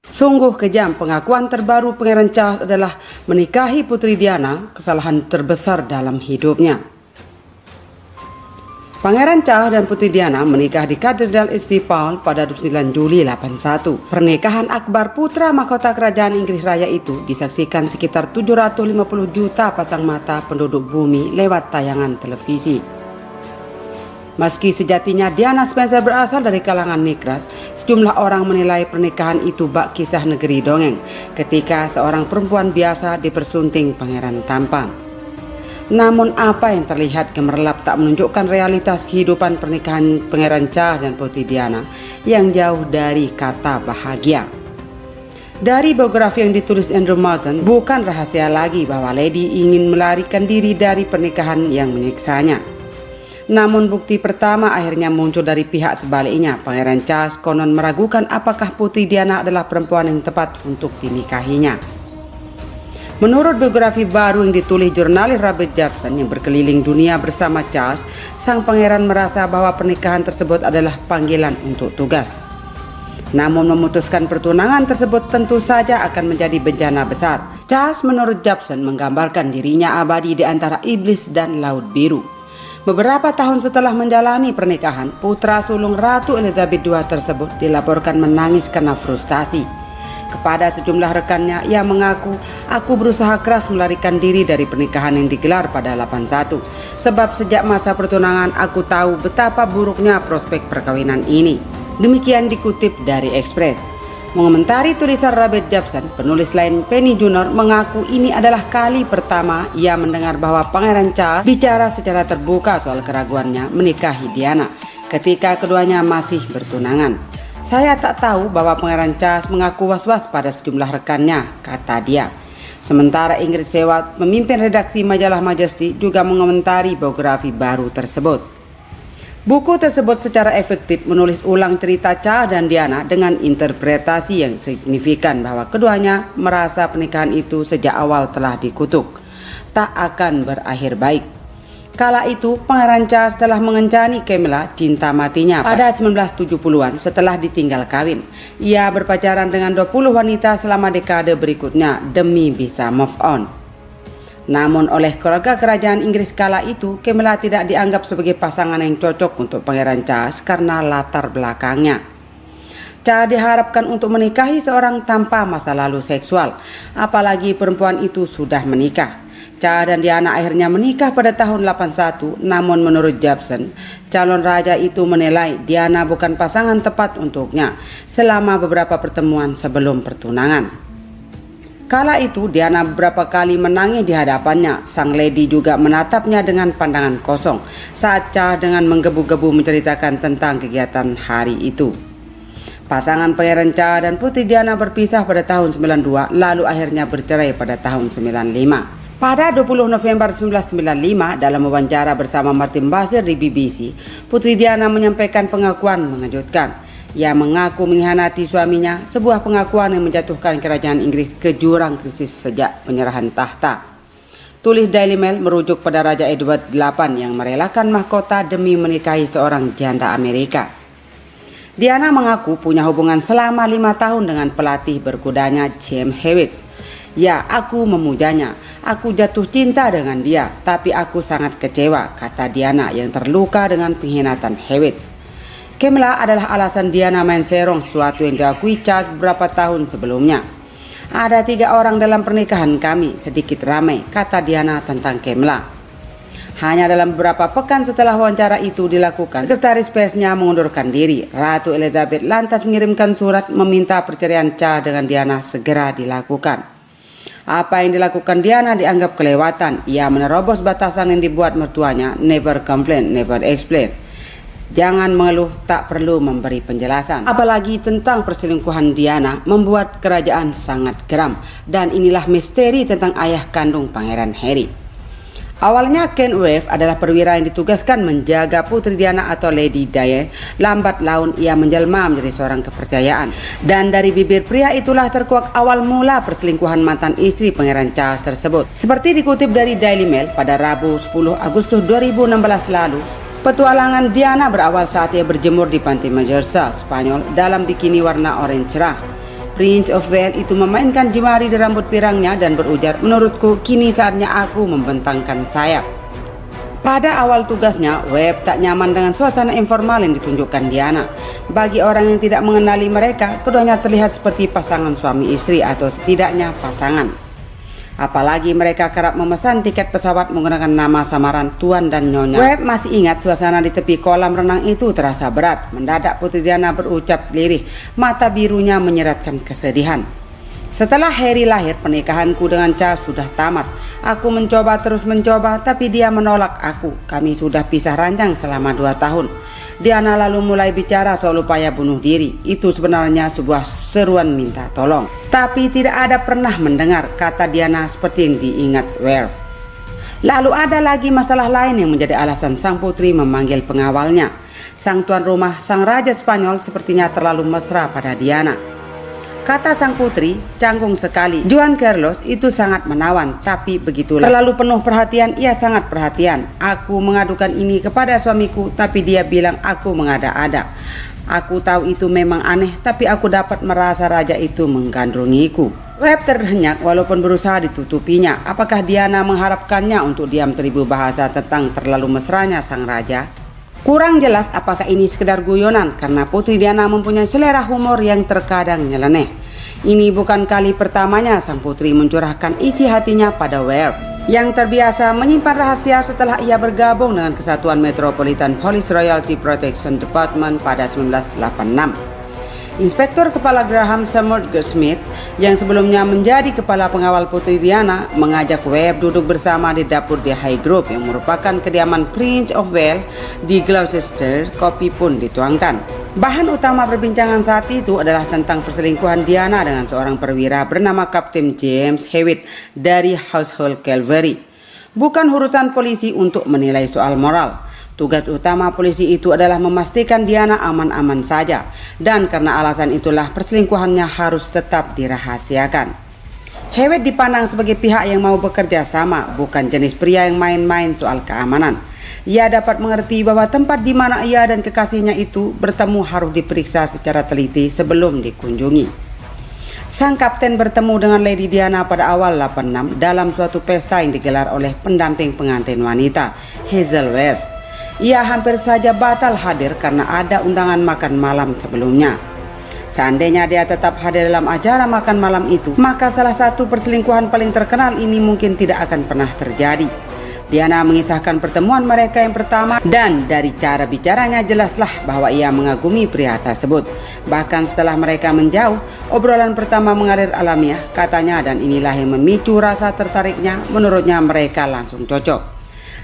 Sungguh kejam, pengakuan terbaru Pangeran Charles adalah menikahi Putri Diana, kesalahan terbesar dalam hidupnya. Pangeran Charles dan Putri Diana menikah di Katedral St. Paul pada 29 Juli 81. Pernikahan akbar putra mahkota kerajaan Inggris Raya itu disaksikan sekitar 750 juta pasang mata penduduk bumi lewat tayangan televisi. Meski sejatinya Diana Spencer berasal dari kalangan ningrat, sejumlah orang menilai pernikahan itu bak kisah negeri dongeng ketika seorang perempuan biasa dipersunting pangeran tampan. Namun apa yang terlihat gemerlap tak menunjukkan realitas kehidupan pernikahan Pangeran Charles dan Putri Diana yang jauh dari kata bahagia. Dari biografi yang ditulis Andrew Martin, bukan rahasia lagi bahwa Lady ingin melarikan diri dari pernikahan yang menyiksanya. Namun bukti pertama akhirnya muncul dari pihak sebaliknya. Pangeran Charles konon meragukan apakah Putri Diana adalah perempuan yang tepat untuk dinikahinya. Menurut biografi baru yang ditulis jurnalis Robert Jepson yang berkeliling dunia bersama Charles, sang pangeran merasa bahwa pernikahan tersebut adalah panggilan untuk tugas. Namun memutuskan pertunangan tersebut tentu saja akan menjadi bencana besar. Charles menurut Jepson menggambarkan dirinya abadi di antara iblis dan laut biru. Beberapa tahun setelah menjalani pernikahan, putra sulung Ratu Elizabeth II tersebut dilaporkan menangis karena frustasi. Kepada sejumlah rekannya, ia mengaku, "Aku berusaha keras melarikan diri dari pernikahan yang digelar pada 81. Sebab sejak masa pertunangan aku tahu betapa buruknya prospek perkawinan ini." Demikian dikutip dari Express. Mengomentari tulisan Robert Jepson, penulis lain Penny Junor mengaku ini adalah kali pertama ia mendengar bahwa Pangeran Charles bicara secara terbuka soal keraguannya menikahi Diana ketika keduanya masih bertunangan. "Saya tak tahu bahwa Pangeran Charles mengaku was-was pada sejumlah rekannya," kata dia. Sementara Ingrid Seward, pemimpin redaksi majalah Majesty, juga mengomentari biografi baru tersebut. Buku tersebut secara efektif menulis ulang cerita Charles dan Diana dengan interpretasi yang signifikan bahwa keduanya merasa pernikahan itu sejak awal telah dikutuk, tak akan berakhir baik. Kala itu Pangeran Charles telah mengencani Camilla, cinta matinya, pada 1970-an setelah ditinggal kawin. Ia berpacaran dengan 20 wanita selama dekade berikutnya demi bisa move on. Namun oleh keluarga kerajaan Inggris kala itu, Camilla tidak dianggap sebagai pasangan yang cocok untuk Pangeran Charles karena latar belakangnya. Charles diharapkan untuk menikahi seorang tanpa masa lalu seksual, apalagi perempuan itu sudah menikah. Charles dan Diana akhirnya menikah pada tahun 81, namun menurut Jepson, calon raja itu menilai Diana bukan pasangan tepat untuknya selama beberapa pertemuan sebelum pertunangan. Kala itu Diana beberapa kali menangis di hadapannya. Sang lady juga menatapnya dengan pandangan kosong saat Charles dengan menggebu-gebu menceritakan tentang kegiatan hari itu. Pasangan Pangeran Charles dan Putri Diana berpisah pada tahun 92, lalu akhirnya bercerai pada tahun 95. Pada 20 November 1995, dalam wawancara bersama Martin Bashir di BBC, Putri Diana menyampaikan pengakuan mengejutkan. Ia mengaku mengkhianati suaminya, sebuah pengakuan yang menjatuhkan kerajaan Inggris ke jurang krisis sejak penyerahan tahta. Tulis Daily Mail merujuk pada Raja Edward VIII yang merelakan mahkota demi menikahi seorang janda Amerika. Diana mengaku punya hubungan selama 5 tahun dengan pelatih berkudanya James Hewitt. "Ya, aku memujanya. Aku jatuh cinta dengan dia, tapi aku sangat kecewa," kata Diana yang terluka dengan pengkhianatan Hewitt. Camilla adalah alasan Diana main serong, sesuatu yang diakui Charles beberapa tahun sebelumnya. "Ada 3 orang dalam pernikahan kami, sedikit ramai," kata Diana tentang Camilla. Hanya dalam beberapa pekan setelah wawancara itu dilakukan, sekretaris persnya mengundurkan diri. Ratu Elizabeth lantas mengirimkan surat meminta perceraian Charles dengan Diana segera dilakukan. Apa yang dilakukan Diana dianggap kelewatan. Ia menerobos batasan yang dibuat mertuanya, "Never complain, never explain." Jangan mengeluh, tak perlu memberi penjelasan. Apalagi tentang perselingkuhan Diana membuat kerajaan sangat geram. Dan inilah misteri tentang ayah kandung Pangeran Harry. Awalnya Ken Wave adalah perwira yang ditugaskan menjaga Putri Diana atau Lady Di. Lambat laun ia menjelma menjadi seorang kepercayaan. Dan dari bibir pria itulah terkuak awal mula perselingkuhan mantan istri Pangeran Charles tersebut. Seperti dikutip dari Daily Mail pada Rabu 10 Agustus 2016 lalu, Petualangan Diana berawal saat ia berjemur di pantai Majersa, Spanyol dalam bikini warna oranye cerah. Prince of Wales itu memainkan jemari di rambut pirangnya dan berujar, "Menurutku kini saatnya aku membentangkan sayap." Pada awal tugasnya, Webb tak nyaman dengan suasana informal yang ditunjukkan Diana. Bagi orang yang tidak mengenali mereka, keduanya terlihat seperti pasangan suami istri atau setidaknya pasangan. Apalagi mereka kerap memesan tiket pesawat menggunakan nama samaran Tuan dan Nyonya. Webb masih ingat suasana di tepi kolam renang itu terasa berat. Mendadak Putri Diana berucap lirih, mata birunya menyeratkan kesedihan. "Setelah Harry lahir, pernikahanku dengan Charles sudah tamat. Aku terus mencoba, tapi dia menolak aku. Kami sudah pisah ranjang selama 2 tahun. Diana lalu mulai bicara soal upaya bunuh diri. Itu sebenarnya sebuah seruan minta tolong. Tapi tidak ada pernah mendengar," kata Diana seperti yang diingat Webb. Lalu ada lagi masalah lain yang menjadi alasan sang putri memanggil pengawalnya. Sang tuan rumah, sang raja Spanyol sepertinya terlalu mesra pada Diana. Kata sang putri, "Canggung sekali. Juan Carlos itu sangat menawan, tapi begitulah. Terlalu penuh perhatian, ia sangat perhatian. Aku mengadukan ini kepada suamiku, tapi dia bilang aku mengada-ada. Aku tahu itu memang aneh, tapi aku dapat merasa raja itu menggandrungiku." Webb terhenyak walaupun berusaha ditutupinya. Apakah Diana mengharapkannya untuk diam 1000 bahasa tentang terlalu mesranya sang raja? Kurang jelas apakah ini sekedar guyonan karena Putri Diana mempunyai selera humor yang terkadang nyeleneh. Ini bukan kali pertamanya sang putri mencurahkan isi hatinya pada Webb yang terbiasa menyimpan rahasia setelah ia bergabung dengan Kesatuan Metropolitan Police Royalty Protection Department pada 1986. Inspektur Kepala Graham Smith yang sebelumnya menjadi kepala pengawal Putri Diana mengajak Webb duduk bersama di dapur di Highgrove yang merupakan kediaman Prince of Wales di Gloucester. Kopi pun dituangkan. Bahan utama perbincangan saat itu adalah tentang perselingkuhan Diana dengan seorang perwira bernama Kapten James Hewitt dari Household Cavalry. Bukan urusan polisi untuk menilai soal moral. Tugas utama polisi itu adalah memastikan Diana aman-aman saja, dan karena alasan itulah perselingkuhannya harus tetap dirahasiakan. Hewitt dipandang sebagai pihak yang mau bekerja sama, bukan jenis pria yang main-main soal keamanan. Ia dapat mengerti bahwa tempat di mana ia dan kekasihnya itu bertemu harus diperiksa secara teliti sebelum dikunjungi. Sang kapten bertemu dengan Lady Diana pada awal 86 dalam suatu pesta yang digelar oleh pendamping pengantin wanita, Hazel West. Ia hampir saja batal hadir karena ada undangan makan malam sebelumnya. Seandainya dia tetap hadir dalam acara makan malam itu, maka salah satu perselingkuhan paling terkenal ini mungkin tidak akan pernah terjadi. Diana mengisahkan pertemuan mereka yang pertama, dan dari cara bicaranya jelaslah bahwa ia mengagumi pria tersebut. Bahkan setelah mereka menjauh, obrolan pertama mengalir alamiah katanya, dan inilah yang memicu rasa tertariknya. Menurutnya mereka langsung cocok.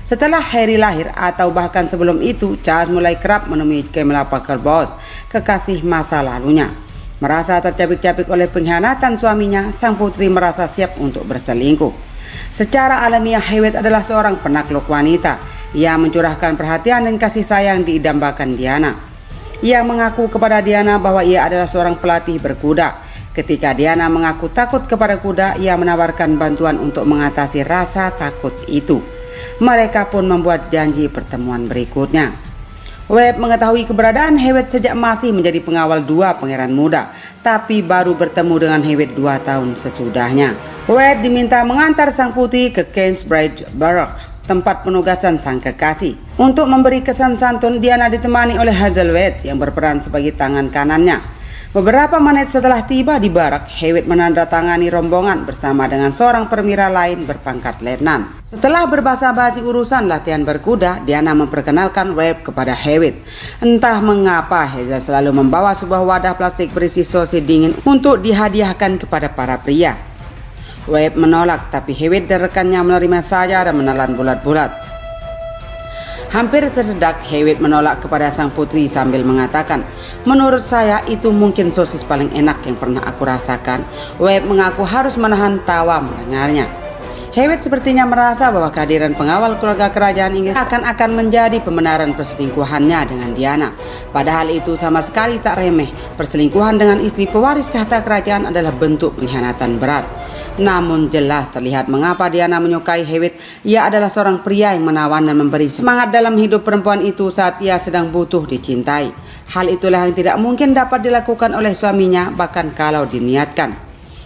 Setelah Harry lahir atau bahkan sebelum itu, Charles mulai kerap menemui Camilla Parker Bowles, kekasih masa lalunya. Merasa tercapik-capik oleh pengkhianatan suaminya, sang putri merasa siap untuk berselingkuh. Secara alamiah, Hewitt adalah seorang penakluk wanita. Ia mencurahkan perhatian dan kasih sayang diidambakan Diana. Ia mengaku kepada Diana bahwa ia adalah seorang pelatih berkuda. Ketika Diana mengaku takut kepada kuda, ia menawarkan bantuan untuk mengatasi rasa takut itu. Mereka pun membuat janji pertemuan berikutnya. Webb mengetahui keberadaan Hewitt sejak masih menjadi pengawal 2 pangeran muda, tapi baru bertemu dengan Hewitt 2 tahun sesudahnya. Webb diminta mengantar sang putri ke Kingsbridge Barracks, tempat penugasan sang kekasih. Untuk memberi kesan santun, Diana ditemani oleh Hazel West yang berperan sebagai tangan kanannya. Beberapa menit setelah tiba di barak, Hewitt menandatangani rombongan bersama dengan seorang perwira lain berpangkat letnan. Setelah berbahasa-basi urusan latihan berkuda, Diana memperkenalkan Webb kepada Hewitt. Entah mengapa Hazel selalu membawa sebuah wadah plastik berisi sosis dingin untuk dihadiahkan kepada para pria. Webb menolak, tapi Hewitt dan rekannya menerima saja dan menelan bulat-bulat. Hampir tersedak, Hewitt menolak kepada sang putri sambil mengatakan, "Menurut saya itu mungkin sosis paling enak yang pernah aku rasakan." Webb mengaku harus menahan tawa mendengarnya. Hewitt sepertinya merasa bahwa kehadiran pengawal keluarga kerajaan Inggris akan menjadi pembenaran perselingkuhannya dengan Diana. Padahal itu sama sekali tak remeh. Perselingkuhan dengan istri pewaris tahta kerajaan adalah bentuk pengkhianatan berat. Namun jelas terlihat mengapa Diana menyukai Hewitt. Ia adalah seorang pria yang menawan dan memberi semangat dalam hidup perempuan itu saat ia sedang butuh dicintai. Hal itulah yang tidak mungkin dapat dilakukan oleh suaminya bahkan kalau diniatkan.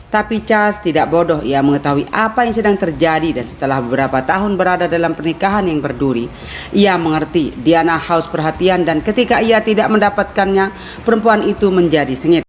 Tapi Charles tidak bodoh, ia mengetahui apa yang sedang terjadi dan setelah beberapa tahun berada dalam pernikahan yang berduri, ia mengerti Diana haus perhatian dan ketika ia tidak mendapatkannya, perempuan itu menjadi sengit.